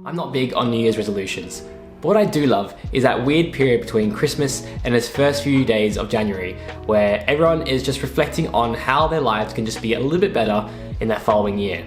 I'm not big on New Year's resolutions, but what I do love is that weird period between Christmas and its first few days of January, where everyone is just reflecting on how their lives can just be a little bit better in that following year.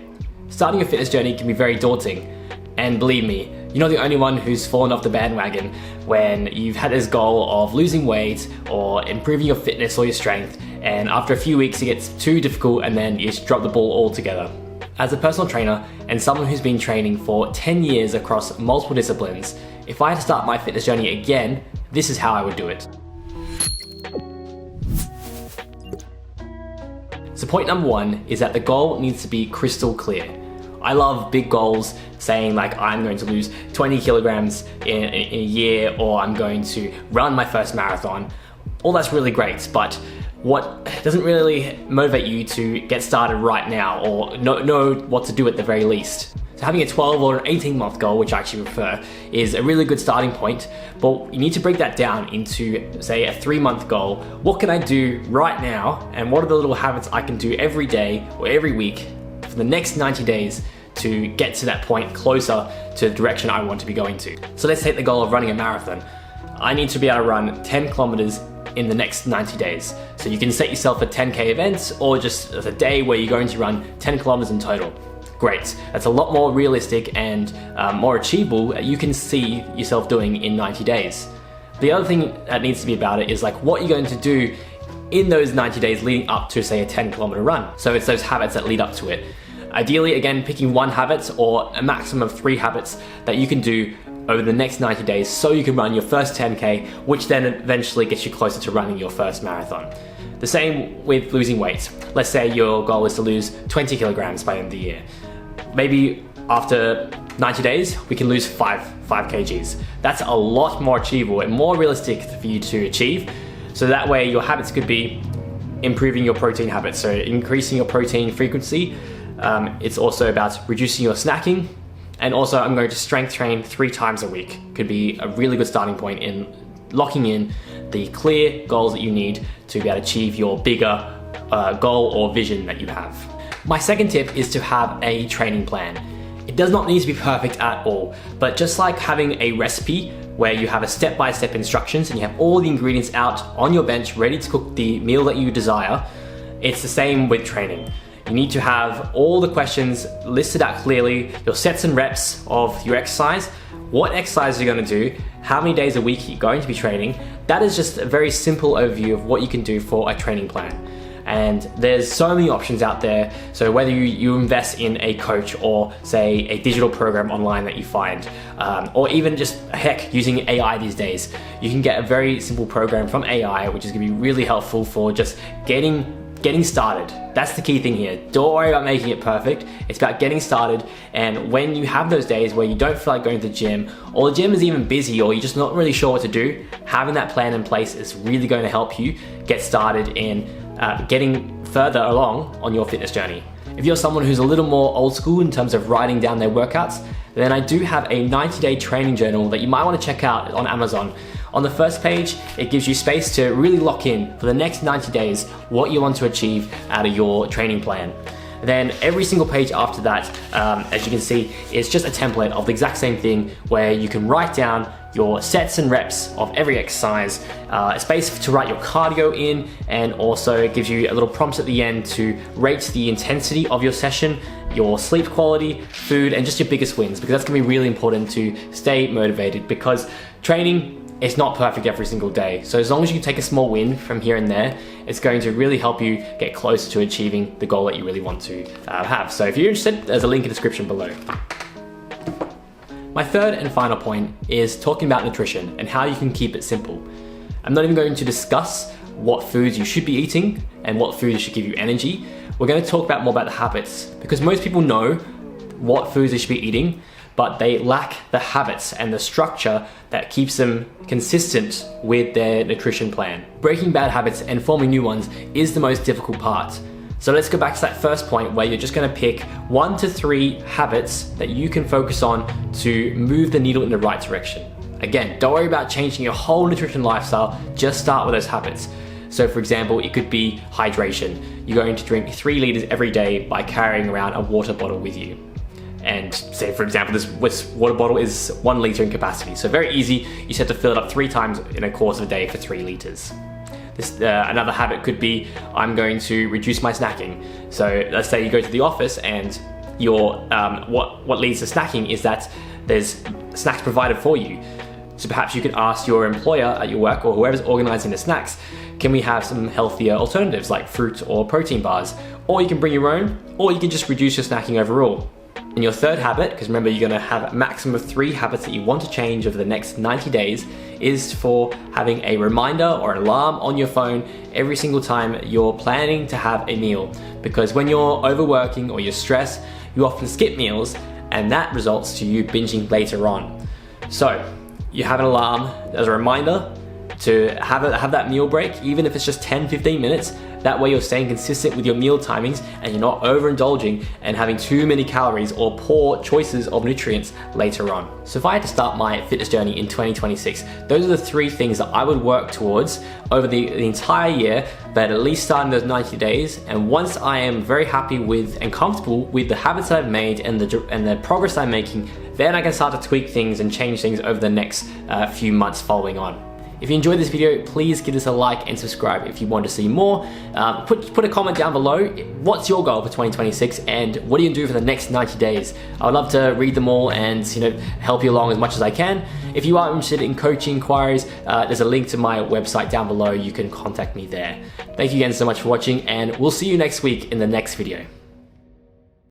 Starting a fitness journey can be very daunting, and believe me, you're not the only one who's fallen off the bandwagon when you've had this goal of losing weight or improving your fitness or your strength, and after a few weeks it gets too difficult and then you just drop the ball altogether. As a personal trainer and someone who's been training for 10 years across multiple disciplines, if I had to start my fitness journey again, this is how I would do it. So point number one is that the goal needs to be crystal clear. I love big goals, saying like I'm going to lose 20 kilograms in a year, or I'm going to run my first marathon. All that's really great, but what doesn't really motivate you to get started right now or know what to do at the very least. So having a 12 or an 18-month goal, which I actually prefer, is a really good starting point, but you need to break that down into, say, a 3-month goal. What can I do right now, and what are the little habits I can do every day or every week for the next 90 days to get to that point closer to the direction I want to be going to? So let's take the goal of running a marathon. I need to be able to run 10 kilometers in the next 90 days. So you can set yourself a 10K event or just a day where you're going to run 10 kilometers in total. Great, that's a lot more realistic and more achievable. You can see yourself doing in 90 days. The other thing that needs to be about it is like what you're going to do in those 90 days leading up to, say, a 10-kilometer run. So it's those habits that lead up to it. Ideally, again, picking one habit or a maximum of 3 habits that you can do over the next 90 days so you can run your first 10K, which then eventually gets you closer to running your first marathon. The same with losing weight. Let's say your goal is to lose 20 kilograms by the end of the year. Maybe after 90 days, we can lose 5 kgs. That's a lot more achievable and more realistic for you to achieve. So that way your habits could be improving your protein habits, so increasing your protein frequency. It's also about reducing your snacking. And also I'm going to strength train 3 times a week. Could be a really good starting point in locking in the clear goals that you need to be able to achieve your bigger goal or vision that you have. My second tip is to have a training plan. It does not need to be perfect at all, but just like having a recipe where you have a step-by-step instructions and you have all the ingredients out on your bench ready to cook the meal that you desire, it's the same with training. You need to have all the questions listed out clearly, your sets and reps of your exercise, what exercise you're going to do, how many days a week you're going to be training. That is just a very simple overview of what you can do for a training plan. And there's so many options out there. So whether you invest in a coach or, say, a digital program online that you find, or even just heck, using AI these days, you can get a very simple program from AI, which is going to be really helpful for just getting started. That's the key thing here. Don't worry about making it perfect. It's about getting started. And when you have those days where you don't feel like going to the gym, or the gym is even busy, or you're just not really sure what to do, having that plan in place is really going to help you get started in getting further along on your fitness journey. If you're someone who's a little more old school in terms of writing down their workouts, then I do have a 90-day training journal that you might want to check out on Amazon. On the first page, it gives you space to really lock in for the next 90 days what you want to achieve out of your training plan. Then every single page after that, as you can see, is just a template of the exact same thing where you can write down your sets and reps of every exercise, a space to write your cardio in, and also it gives you a little prompts at the end to rate the intensity of your session, your sleep quality, food, and just your biggest wins, because that's going to be really important to stay motivated, because training, it's not perfect every single day. So as long as you can take a small win from here and there, it's going to really help you get closer to achieving the goal that you really want to have. So if you're interested, there's a link in the description below. My third and final point is talking about nutrition and how you can keep it simple. I'm not even going to discuss what foods you should be eating and what foods should give you energy. We're going to talk about more about the habits, because most people know what foods they should be eating, but they lack the habits and the structure that keeps them consistent with their nutrition plan. Breaking bad habits and forming new ones is the most difficult part. So let's go back to that first point where you're just going to pick 1 to 3 habits that you can focus on to move the needle in the right direction. Again, don't worry about changing your whole nutrition lifestyle, just start with those habits. So for example, it could be hydration. You're going to drink 3 liters every day by carrying around a water bottle with you. And say, for example, this water bottle is 1 liter in capacity. So very easy. You just have to fill it up 3 times in a course of a day for 3 liters. Another habit could be, I'm going to reduce my snacking. So let's say you go to the office and what leads to snacking is that there's snacks provided for you. So perhaps you could ask your employer at your work or whoever's organizing the snacks, can we have some healthier alternatives like fruit or protein bars? Or you can bring your own, or you can just reduce your snacking overall. And your third habit, because remember you're going to have a maximum of 3 habits that you want to change over the next 90 days, is for having a reminder or an alarm on your phone every single time you're planning to have a meal. Because when you're overworking or you're stressed, you often skip meals, and that results to you binging later on. So you have an alarm as a reminder to have that meal break, even if it's just 10-15 minutes. That way you're staying consistent with your meal timings and you're not overindulging and having too many calories or poor choices of nutrients later on. So if I had to start my fitness journey in 2026, those are the 3 things that I would work towards over the entire year, but at least starting those 90 days. And once I am very happy with and comfortable with the habits that I've made and the progress I'm making, then I can start to tweak things and change things over the next few months following on. If you enjoyed this video, please give us a like and subscribe if you want to see more. Put a comment down below. What's your goal for 2026 and what do you do for the next 90 days? I would love to read them all and help you along as much as I can. If you are interested in coaching inquiries, there's a link to my website down below. You can contact me there. Thank you again so much for watching, and we'll see you next week in the next video.